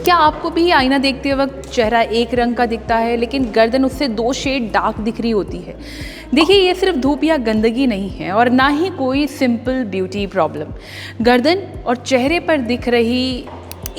क्या आपको भी आईना देखते वक्त चेहरा एक रंग का दिखता है लेकिन गर्दन उससे 2 शेड डार्क दिख रही होती है? देखिए, ये सिर्फ धूप या गंदगी नहीं है और ना ही कोई सिंपल ब्यूटी प्रॉब्लम। गर्दन और चेहरे पर दिख रही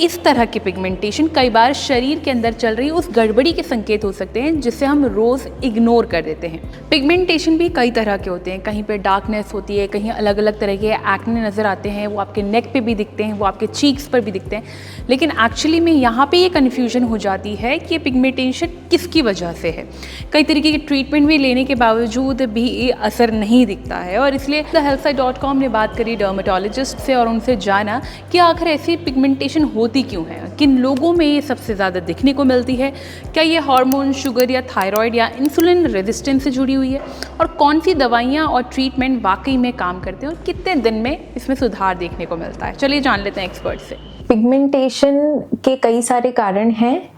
इस तरह की पिगमेंटेशन कई बार शरीर के अंदर चल रही उस गड़बड़ी के संकेत हो सकते हैं जिसे हम रोज़ इग्नोर कर देते हैं। पिगमेंटेशन भी कई तरह के होते हैं, कहीं पे डार्कनेस होती है, कहीं अलग अलग तरह के एक्ने नज़र आते हैं, वो आपके नेक पे भी दिखते हैं, वो आपके चीक्स पर भी दिखते हैं। लेकिन एक्चुअली में यहाँ पे ये कन्फ्यूजन हो जाती है कि पिगमेंटेशन किसकी वजह से है। कई तरीके के ट्रीटमेंट भी लेने के बावजूद भी असर नहीं दिखता है और इसलिए thehealthsite.com ने बात करी डर्मेटोलॉजिस्ट से और उनसे जाना कि आखिर ऐसी पिगमेंटेशन होती क्यों है, किन लोगों में ये सबसे ज़्यादा दिखने को मिलती है, क्या ये हार्मोन, शुगर या थायराइड या इंसुलिन रेजिस्टेंस से जुड़ी हुई है और कौन सी दवाइयाँ और ट्रीटमेंट वाकई में काम करते हैं और कितने दिन में इसमें सुधार देखने को मिलता है। चलिए जान लेते हैं एक्सपर्ट से। पिगमेंटेशन के कई सारे कारण हैं।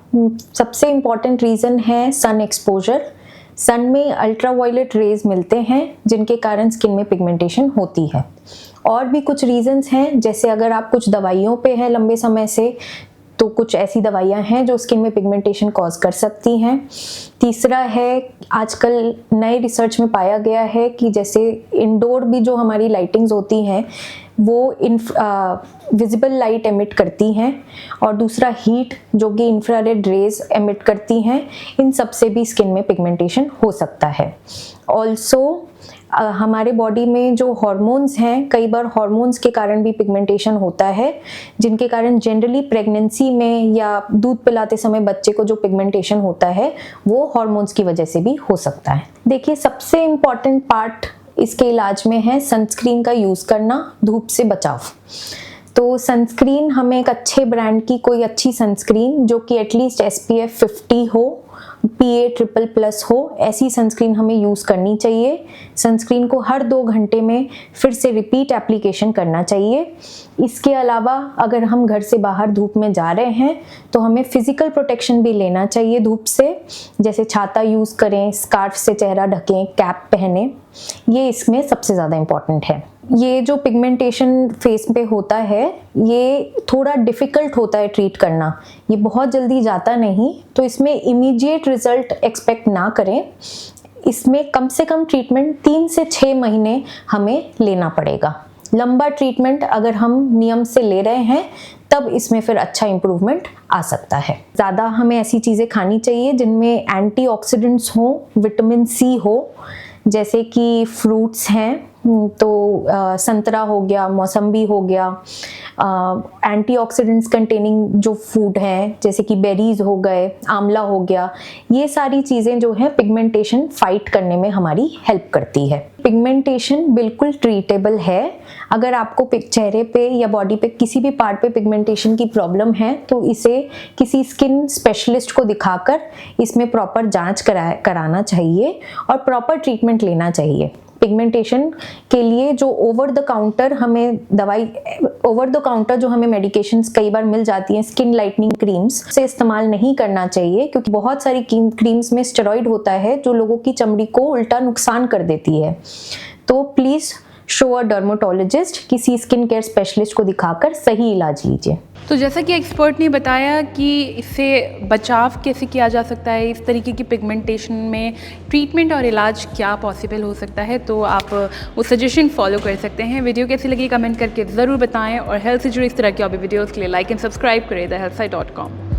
सबसे इम्पॉर्टेंट रीज़न है सन एक्सपोजर। सन में अल्ट्रावायलेट रेज मिलते हैं जिनके कारण स्किन में पिगमेंटेशन होती है। और भी कुछ रीजंस हैं, जैसे अगर आप कुछ दवाइयों पे हैं लंबे समय से तो कुछ ऐसी दवाइयां हैं जो स्किन में पिगमेंटेशन कॉज कर सकती हैं। तीसरा है, आजकल नए रिसर्च में पाया गया है कि जैसे इंडोर भी जो हमारी लाइटिंग्स होती हैं वो विजिबल लाइट एमिट करती हैं और दूसरा हीट जो कि इंफ्रारेड रेज एमिट करती हैं, इन सब से भी स्किन में पिगमेंटेशन हो सकता है। ऑल्सो हमारे बॉडी में जो हार्मोन्स हैं, कई बार हार्मोन्स के कारण भी पिगमेंटेशन होता है, जिनके कारण जनरली प्रेगनेंसी में या दूध पिलाते समय बच्चे को जो पिगमेंटेशन होता है वो हार्मोन्स की वजह से भी हो सकता है। देखिए, सबसे इम्पॉर्टेंट पार्ट इसके इलाज में है सनस्क्रीन का यूज़ करना, धूप से बचाव। तो सनस्क्रीन, हमें एक अच्छे ब्रांड की कोई अच्छी सनस्क्रीन जो कि एटलीस्ट SPF 50 हो, PA++ हो, ऐसी सनस्क्रीन हमें यूज़ करनी चाहिए। सनस्क्रीन को हर 2 घंटे में फिर से रिपीट एप्लीकेशन करना चाहिए। इसके अलावा अगर हम घर से बाहर धूप में जा रहे हैं तो हमें फिजिकल प्रोटेक्शन भी लेना चाहिए धूप से, जैसे छाता यूज़ करें, स्कार्फ से चेहरा ढकें, कैप पहने, ये इसमें सबसे ज़्यादा इम्पॉर्टेंट है। ये जो पिगमेंटेशन फेस पे होता है ये थोड़ा डिफ़िकल्ट होता है ट्रीट करना, ये बहुत जल्दी जाता नहीं, तो इसमें इमीडिएट रिजल्ट एक्सपेक्ट ना करें। इसमें कम से कम ट्रीटमेंट 3 से 6 महीने हमें लेना पड़ेगा। लंबा ट्रीटमेंट अगर हम नियम से ले रहे हैं तब इसमें फिर अच्छा इम्प्रूवमेंट आ सकता है। ज़्यादा हमें ऐसी चीज़ें खानी चाहिए जिनमें एंटीऑक्सीडेंट्स हो, विटामिन C हो, जैसे कि फ्रूट्स हैं तो संतरा हो गया, मौसम्बी हो गया, एंटीऑक्सीडेंट्स कंटेनिंग जो फूड हैं जैसे कि बेरीज हो गए, आंवला हो गया, ये सारी चीज़ें जो है पिगमेंटेशन फाइट करने में हमारी हेल्प करती है। पिगमेंटेशन बिल्कुल ट्रीटेबल है। अगर आपको चेहरे पे या बॉडी पे किसी भी पार्ट पे पिगमेंटेशन की प्रॉब्लम है तो इसे किसी स्किन स्पेशलिस्ट को दिखाकर इसमें प्रॉपर जांच कराना चाहिए और प्रॉपर ट्रीटमेंट लेना चाहिए। पिगमेंटेशन के लिए जो ओवर द काउंटर जो हमें मेडिकेशंस कई बार मिल जाती हैं, स्किन लाइटनिंग क्रीम्स से इस्तेमाल नहीं करना चाहिए, क्योंकि बहुत सारी क्रीम्स में स्टेरॉइड होता है जो लोगों की चमड़ी को उल्टा नुकसान कर देती है। तो प्लीज़ शो अ डर्मेटोलॉजिस्ट, किसी स्किन केयर स्पेशलिस्ट को दिखाकर सही इलाज लीजिए। तो जैसा कि एक्सपर्ट ने बताया कि इससे बचाव कैसे किया जा सकता है, इस तरीके की पिगमेंटेशन में ट्रीटमेंट और इलाज क्या पॉसिबल हो सकता है, तो आप वो सजेशन फॉलो कर सकते हैं। वीडियो कैसी लगी कमेंट करके ज़रूर बताएं और हेल्थ से जुड़ी इस तरह की और भी वीडियोज़ के लिए लाइक एंड सब्सक्राइब करें thehealthsite.com।